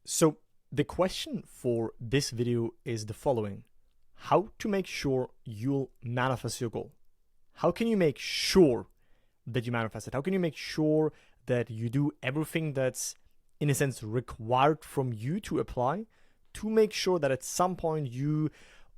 So the question for this video is the following. How to make sure you'll manifest your goal? How can you make sure that you manifest it? How can you make sure that you do everything that's, in a sense, required from you to apply to make sure that at some point you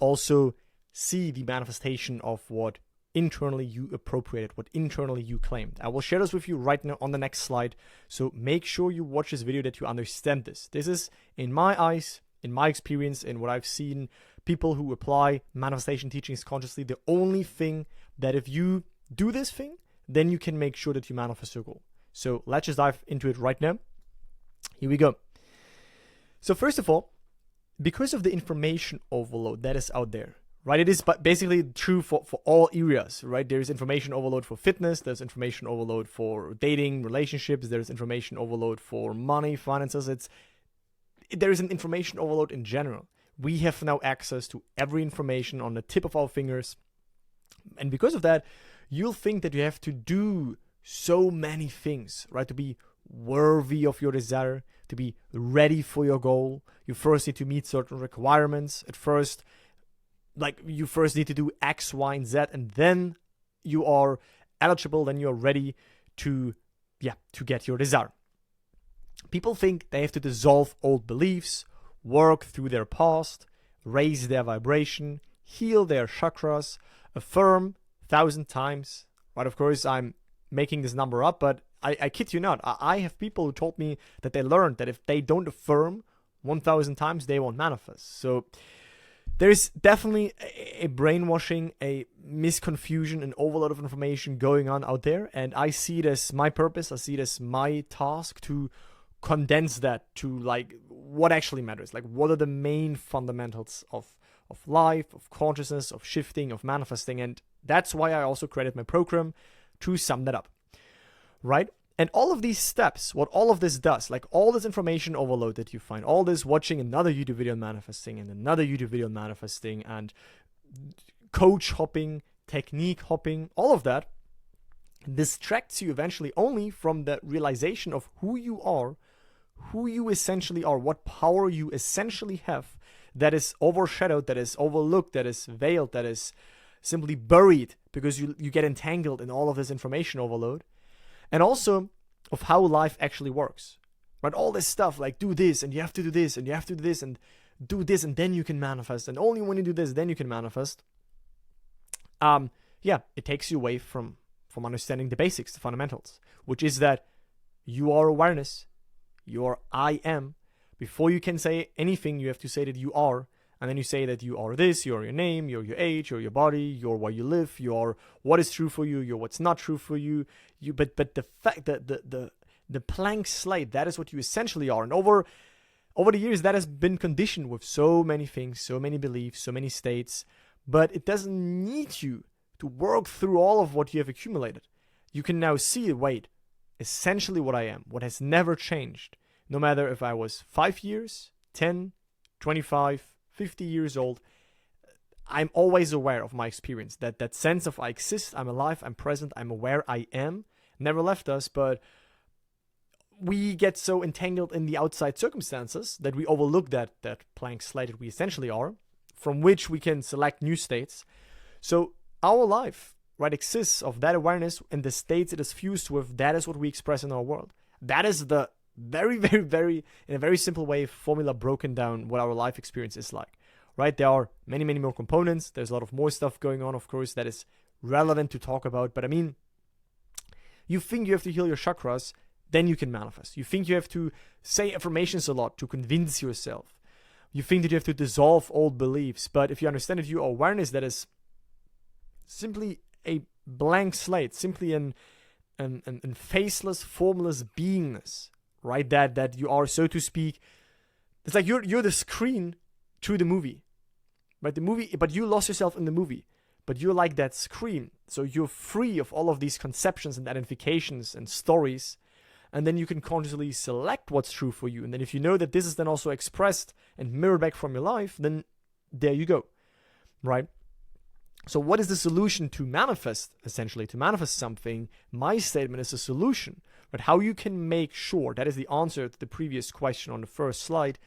also see the manifestation of what internally you appropriated, what internally you claimed? I will share this with you right now on the next slide. So make sure you watch this video that you understand this. This is, in my eyes, in my experience, in what I've seen, people who apply manifestation teachings consciously, the only thing that if you do this thing, then you can make sure that you manifest your goal. So let's just dive into it right now. Here we go. So first of all, because of the information overload that is out there, right? It is basically true for all areas, right? There's information overload for fitness. There's information overload for dating, relationships. There's information overload for money, finances. There is an information overload in general. We have now access to every information on the tip of our fingers. And because of that, you'll think that you have to do so many things, right? To be worthy of your desire, to be ready for your goal. You first need to meet certain requirements. At first, you first need to do X, Y, and Z, and then you are eligible, then you're ready to get your desire. People think they have to dissolve old beliefs, work through their past, raise their vibration, heal their chakras, affirm 1,000 times, right? Of course, I'm making this number up, but I kid you not. I have people who told me that they learned that if they don't affirm 1,000 times, they won't manifest. So there's definitely a brainwashing, a misconfusion, an overload of information going on out there. And I see it as my purpose. I see it as my task to condense that to what actually matters. What are the main fundamentals of life, of consciousness, of shifting, of manifesting. And that's why I also created my program to sum that up, right? And all of these steps, what all of this does, all this information overload that you find, all this watching another YouTube video on manifesting and another YouTube video on manifesting and coach hopping, technique hopping, all of that distracts you eventually only from the realization of who you are, who you essentially are, what power you essentially have that is overshadowed, that is overlooked, that is veiled, that is simply buried because you get entangled in all of this information overload. And also of how life actually works, right? All this stuff do this and you have to do this and you have to do this and do this and then you can manifest. And only when you do this, then you can manifest. It takes you away from understanding the basics, the fundamentals, which is that you are awareness, you are I am. Before you can say anything, you have to say that you are. And then you say that you are this, you're your name, you're your age, you're your body, you're where you live, you're what is true for you, you're what's not true for you. But the fact that the blank slate, that is what you essentially are. And over the years, that has been conditioned with so many things, so many beliefs, so many states. But it doesn't need you to work through all of what you have accumulated. You can now see, wait, essentially what I am, what has never changed. No matter if I was 5 years, 10, 25, 50 years old, I'm always aware of my experience. That sense of I exist, I'm alive, I'm present, I'm aware, I am, never left us. But we get so entangled in the outside circumstances that we overlook that blank slate that we essentially are, from which we can select new states. So our life, right, exists of that awareness, and the states it is fused with, that is what we express in our world. That is the very, very, very, in a very simple way, formula broken down what our life experience is like, right? There are many, many more components. There's a lot of more stuff going on, of course, that is relevant to talk about. But I mean, you think you have to heal your chakras, then you can manifest. You think you have to say affirmations a lot to convince yourself. You think that you have to dissolve old beliefs. But if you understand that your awareness, that is simply a blank slate, simply an faceless, formless beingness, right? That you are, so to speak, it's like you're the screen to the movie, right? The movie, but you lost yourself in the movie, but you're like that screen. So you're free of all of these conceptions and identifications and stories, and then you can consciously select what's true for you. And then if you know that this is then also expressed and mirrored back from your life, then there you go, right? So what is the solution to manifest, essentially? To manifest something, my statement is a solution, But how you can make sure, that is the answer to the previous question on the first slide,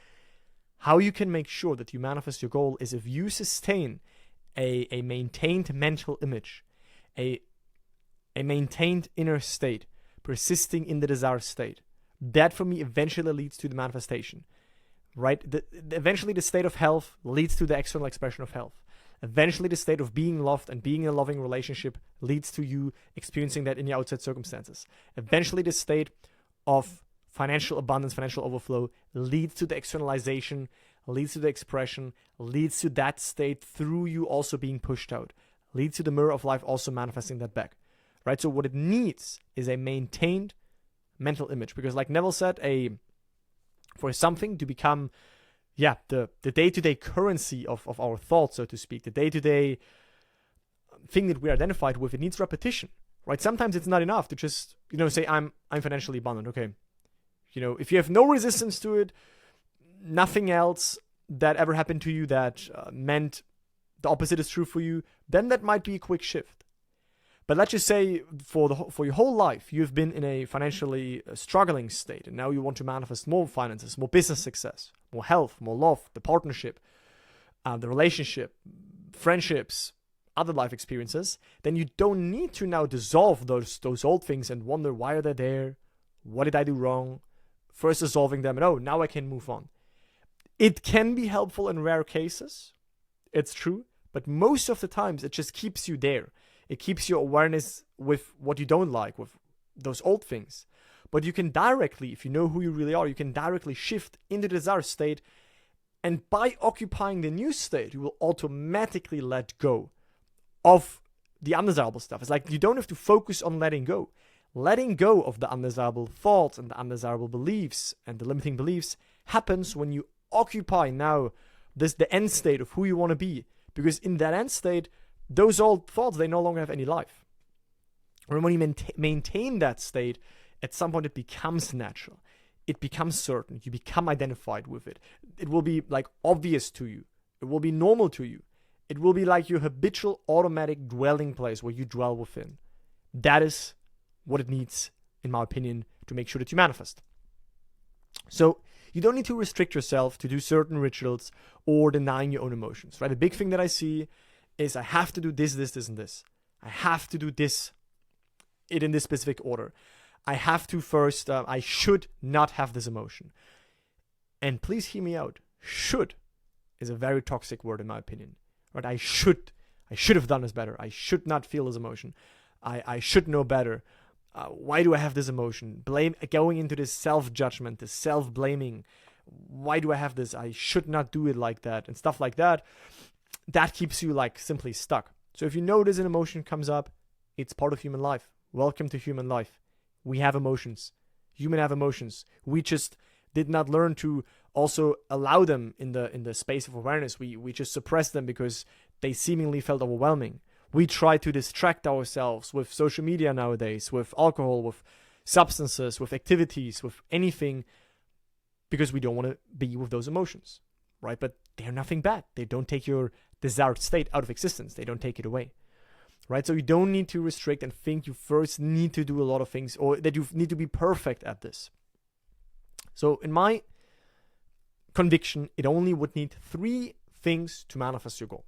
how you can make sure that you manifest your goal is if you sustain a maintained mental image, a maintained inner state, persisting in the desired state. That for me eventually leads to the manifestation, right? Eventually the state of health leads to the external expression of health. Eventually the state of being loved and being in a loving relationship leads to you experiencing that in your outside circumstances. Eventually the state of financial abundance, financial overflow leads to the externalization, leads to the expression, leads to that state through you also being pushed out, leads to the mirror of life also manifesting that back, right? So what it needs is a maintained mental image, because like Neville said, for something to become the day-to-day currency of our thoughts, so to speak, the day-to-day thing that we identified with, it needs repetition, right? Sometimes it's not enough to just, say I'm financially abundant. Okay. If you have no resistance to it, nothing else that ever happened to you that meant the opposite is true for you, then that might be a quick shift. But let's just say for your whole life, you've been in a financially struggling state, and now you want to manifest more finances, more business success, more health, more love, the partnership, the relationship, friendships, other life experiences. Then you don't need to now dissolve those old things and wonder, why are they there? What did I do wrong? First dissolving them, and now I can move on. It can be helpful in rare cases, it's true, but most of the times it just keeps you there. It keeps your awareness with what you don't like, with those old things. But you can directly, if you know who you really are, you can directly shift into the desired state. And by occupying the new state, you will automatically let go of the undesirable stuff. It's like you don't have to focus on letting go. Letting go of the undesirable thoughts and the undesirable beliefs and the limiting beliefs happens when you occupy now the end state of who you want to be. Because in that end state, those old thoughts, they no longer have any life. And when you maintain that state, at some point it becomes natural. It becomes certain. You become identified with it. It will be like obvious to you. It will be normal to you. It will be like your habitual automatic dwelling place where you dwell within. That is what it needs, in my opinion, to make sure that you manifest. So you don't need to restrict yourself to do certain rituals or denying your own emotions, right? The big thing that I see is I have to do this, this, this, and this. I have to do it in this specific order. I have to first, I should not have this emotion. And please hear me out. Should is a very toxic word in my opinion, right? I should have done this better. I should not feel this emotion. I should know better. Why do I have this emotion? Going into this self-judgment, this self-blaming. Why do I have this? I should not do it like that, and stuff like that. That keeps you like simply stuck. So if you notice an emotion comes up, it's part of human life. Welcome to human life. We have emotions. Humans have emotions. We just did not learn to also allow them in the space of awareness. We just suppressed them because they seemingly felt overwhelming. We try to distract ourselves with social media nowadays, with alcohol, with substances, with activities, with anything, because we don't want to be with those emotions, right? But they're nothing bad. They don't take your desired state out of existence. They don't take it away, right? So you don't need to restrict and think you first need to do a lot of things or that you need to be perfect at this. So in my conviction, it only would need 3 things to manifest your goal.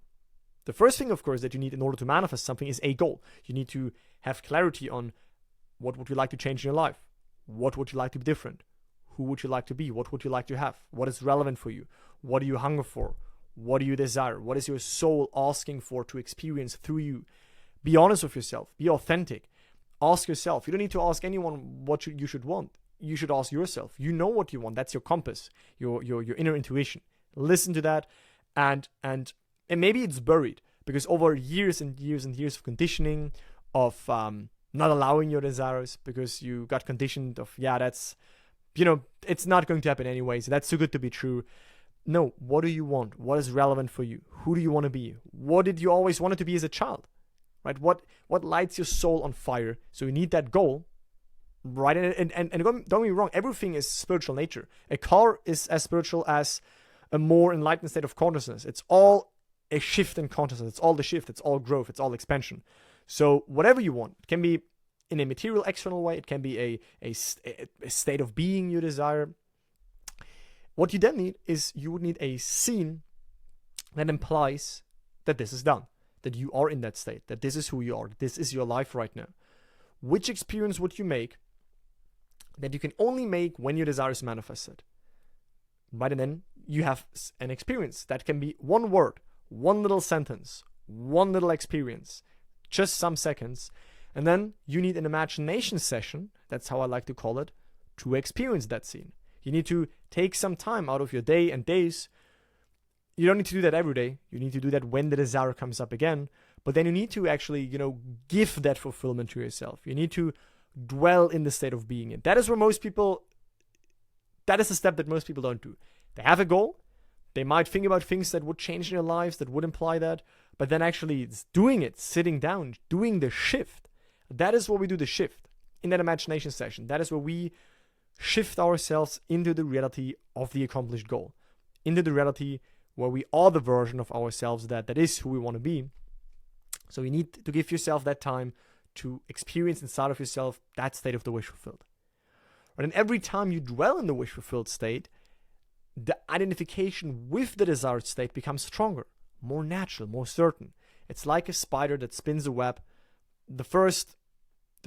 The first thing, of course, that you need in order to manifest something is a goal. You need to have clarity on what would you like to change in your life? What would you like to be different? Who would you like to be? What would you like to have? What is relevant for you? What do you hunger for? What do you desire? What is your soul asking for to experience through you? Be honest with yourself. Be authentic. Ask yourself. You don't need to ask anyone what you should want. You should ask yourself. You know what you want. That's your compass, your inner intuition. Listen to that, and maybe it's buried because over years and years and years of conditioning, of not allowing your desires because you got conditioned of, that's, it's not going to happen anyways. That's too good to be true. No, what do you want? What is relevant for you? Who do you want to be? What did you always want to be as a child? Right? What lights your soul on fire? So you need that goal, right? And don't get me wrong, everything is spiritual nature. A car is as spiritual as a more enlightened state of consciousness. It's all a shift in consciousness. It's all the shift. It's all growth. It's all expansion. So whatever you want, it can be in a material external way. It can be a state of being you desire. What you then need is you would need a scene that implies that this is done, that you are in that state, that this is who you are, that this is your life right now. Which experience would you make that you can only make when your desire is manifested? Right, and then you have an experience that can be one word, one little sentence, one little experience, just some seconds. And then you need an imagination session, that's how I like to call it, to experience that scene. You need to take some time out of your day and days. You don't need to do that every day. You need to do that when the desire comes up again. But then you need to actually, give that fulfillment to yourself. You need to dwell in the state of being in. That is the step that most people don't do. They have a goal. They might think about things that would change in their lives, that would imply that. But then actually it's doing it, sitting down, doing the shift. That is where we do the shift in that imagination session. That is where we shift ourselves into the reality of the accomplished goal, into the reality where we are the version of ourselves that is who we want to be. So you need to give yourself that time to experience inside of yourself that state of the wish fulfilled. And every time you dwell in the wish fulfilled state, the identification with the desired state becomes stronger, more natural, more certain. It's like a spider that spins a web. The first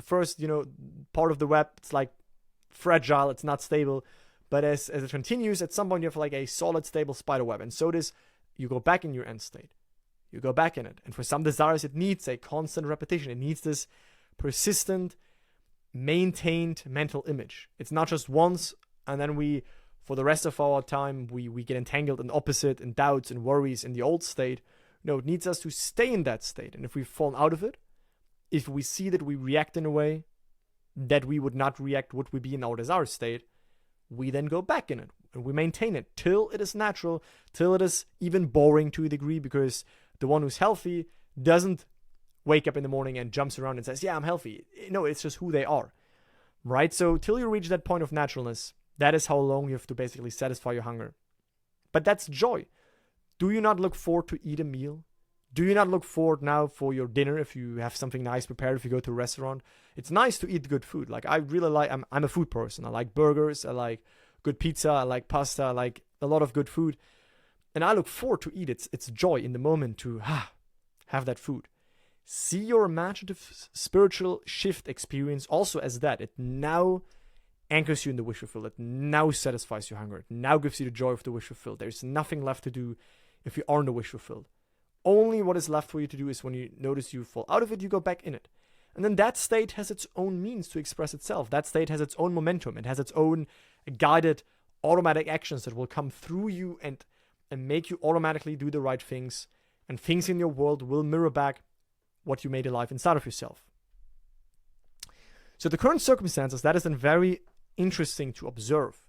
part of the web, it's like fragile, it's not stable. But as it continues, at some point you have like a solid, stable spider web. And so you go back in your end state. You go back in it. And for some desires, it needs a constant repetition. It needs this persistent, maintained mental image. It's not just once, and then for the rest of our time, we get entangled in opposite, in doubts and worries in the old state. No, it needs us to stay in that state. And if we've fallen out of it, if we see that we react in a way that we would not react would we be in our desired state, we then go back in it and we maintain it till it is natural, till it is even boring to a degree, because the one who's healthy doesn't wake up in the morning and jumps around and says, yeah, I'm healthy. No, it's just who they are, right? So till you reach that point of naturalness, that is how long you have to basically satisfy your hunger. But that's joy. Do you not look forward to eat a meal? Do you not look forward now for your dinner if you have something nice prepared, if you go to a restaurant? It's nice to eat good food. Like I really like, I'm a food person. I like burgers, I like good pizza, I like pasta, I like a lot of good food. And I look forward to eat. It's joy in the moment to have that food. See your imaginative spiritual shift experience also as that. It now anchors you in the wish fulfilled. It now satisfies your hunger. It now gives you the joy of the wish fulfilled. There's nothing left to do if you aren't the wish fulfilled. Only what is left for you to do is when you notice you fall out of it, you go back in it. And then that state has its own means to express itself. That state has its own momentum. It has its own guided automatic actions that will come through you and make you automatically do the right things. And things in your world will mirror back what you made alive inside of yourself. So the current circumstances, that is then very interesting to observe,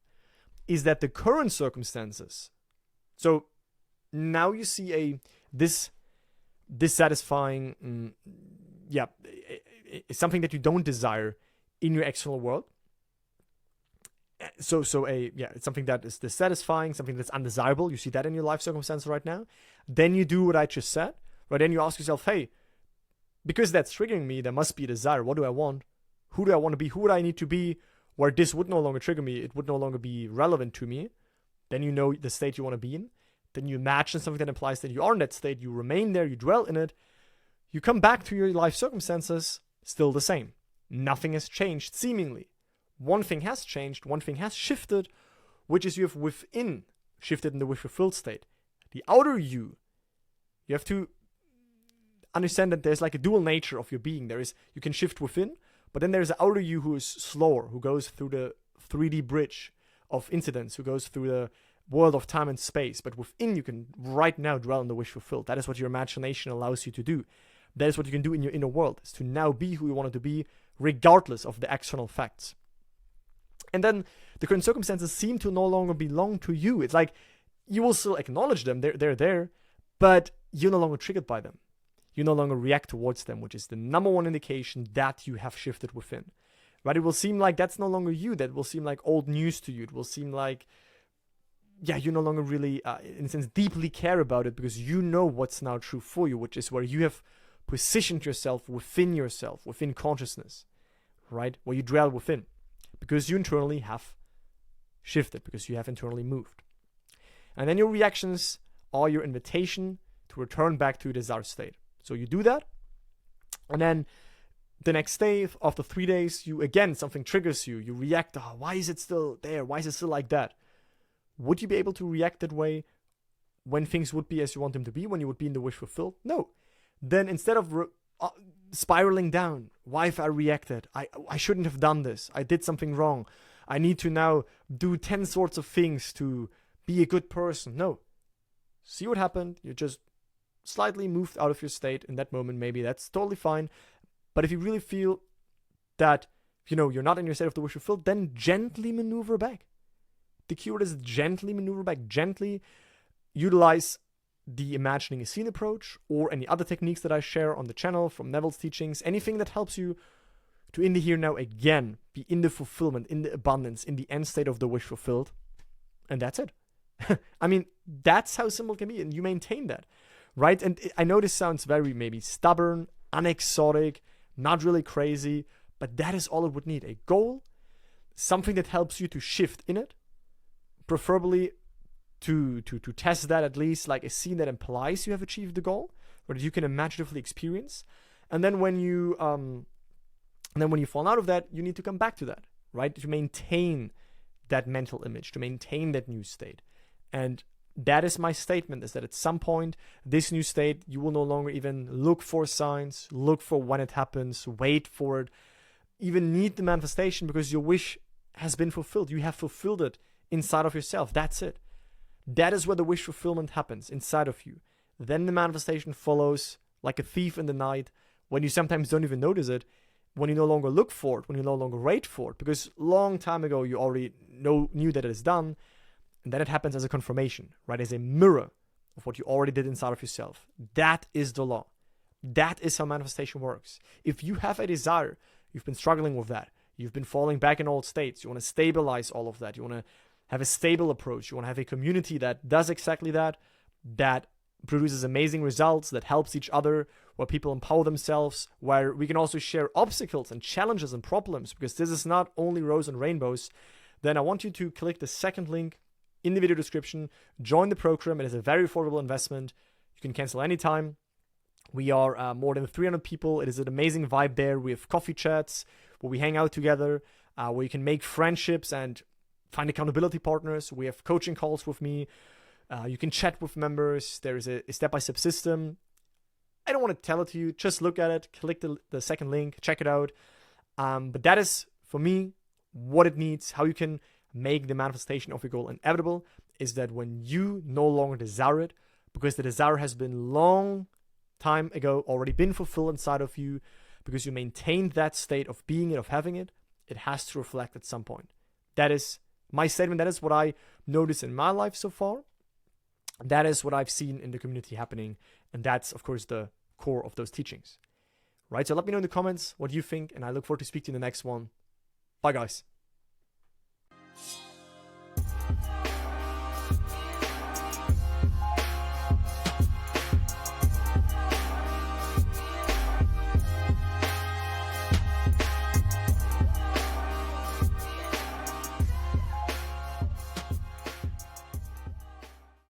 is that the current circumstances, so now you see this dissatisfying, something that you don't desire in your external world. So it's something that is dissatisfying, something that's undesirable. You see that in your life circumstance right now. Then you do what I just said, right? Then you ask yourself, hey, because that's triggering me, there must be a desire. What do I want? Who do I want to be? Who would I need to be where this would no longer trigger me? It would no longer be relevant to me. Then you know the state you want to be in. Then you imagine something that implies that you are in that state. You remain there. You dwell in it. You come back to your life circumstances, still the same. Nothing has changed, seemingly. One thing has changed. One thing has shifted, which is you have within shifted in the wish fulfilled state. The outer you have to understand that there's like a dual nature of your being. You can shift within, but then there's the outer you who is slower, who goes through the 3D bridge of incidents, who goes through the world of time and space. But within, you can right now dwell in the wish fulfilled. That is what your imagination allows you to do. That is what you can do in your inner world, is to now be who you wanted to be, regardless of the external facts. And then the current circumstances seem to no longer belong to you. It's like you will still acknowledge them, they're there, but you're no longer triggered by them. You no longer react towards them, which is the number one indication that you have shifted within. Right? It will seem like that's no longer you. That will seem like old news to you. It will seem like, you no longer really, in a sense, deeply care about it, because you know what's now true for you, which is where you have positioned yourself, within consciousness. right? Where you dwell within, because you internally have shifted, because you have internally moved. And then your reactions are your invitation to return back to your desired state. So you do that, and then the next day, after 3 days, something triggers you. You react, oh, why is it still there? Why is it still like that? Would you be able to react that way when things would be as you want them to be, when you would be in the wish fulfilled? No. Then instead of spiraling down, why have I reacted? I shouldn't have done this. I did something wrong. I need to now do 10 sorts of things to be a good person. No. See what happened. You just slightly moved out of your state in that moment. Maybe that's totally fine. But if you really feel that, you're not in your state of the wish fulfilled, then gently maneuver back. The keyword is gently maneuver back. Gently utilize the imagining a scene approach or any other techniques that I share on the channel from Neville's teachings. Anything that helps you to, in the here now, again, be in the fulfillment, in the abundance, in the end state of the wish fulfilled. And that's it. I mean, that's how simple it can be. And you maintain that, right? And I know this sounds very maybe stubborn, unexotic, not really crazy, but that is all it would need. A goal, something that helps you to shift in it, preferably to test that, at least like a scene that implies you have achieved the goal, or that you can imaginatively experience. And then when you fall out of that, you need to come back to that, right? To maintain that mental image, to maintain that new state. And that is my statement, is that at some point, this new state, you will no longer even look for signs, look for when it happens, wait for it, even need the manifestation, because your wish has been fulfilled. You have fulfilled it inside of yourself. That's it. That is where the wish fulfillment happens, inside of you. Then the manifestation follows like a thief in the night, when you sometimes don't even notice it, when you no longer look for it, when you no longer wait for it, because long time ago you already knew that it is done. And then it happens as a confirmation, right? As a mirror of what you already did inside of yourself. That is the law. That is how manifestation works. If you have a desire, you've been struggling with that, you've been falling back in old states, you want to stabilize all of that, you want to have a stable approach, you want to have a community that does exactly that, that produces amazing results, that helps each other, where people empower themselves, where we can also share obstacles and challenges and problems, because this is not only rose and rainbows, then I want you to click the second link in the video description, join the program. It is a very affordable investment. You can cancel anytime. We are more than 300 people. It is an amazing vibe there. We have coffee chats where we hang out together, where you can make friendships and find accountability partners. We have coaching calls with me. You can chat with members. There is a step-by-step system. I don't want to tell it to you. Just look at it. Click the second link. Check it out. But that is, for me, what it needs, how you can make the manifestation of your goal inevitable, is that when you no longer desire it, because the desire has been long time ago already been fulfilled inside of you, because you maintained that state of being it, of having it, it has to reflect at some point. That is my statement. That is what I noticed in my life so far. That is what I've seen in the community happening. And that's, of course, the core of those teachings. Right? So let me know in the comments what you think, and I look forward to speaking to you in the next one. Bye, guys.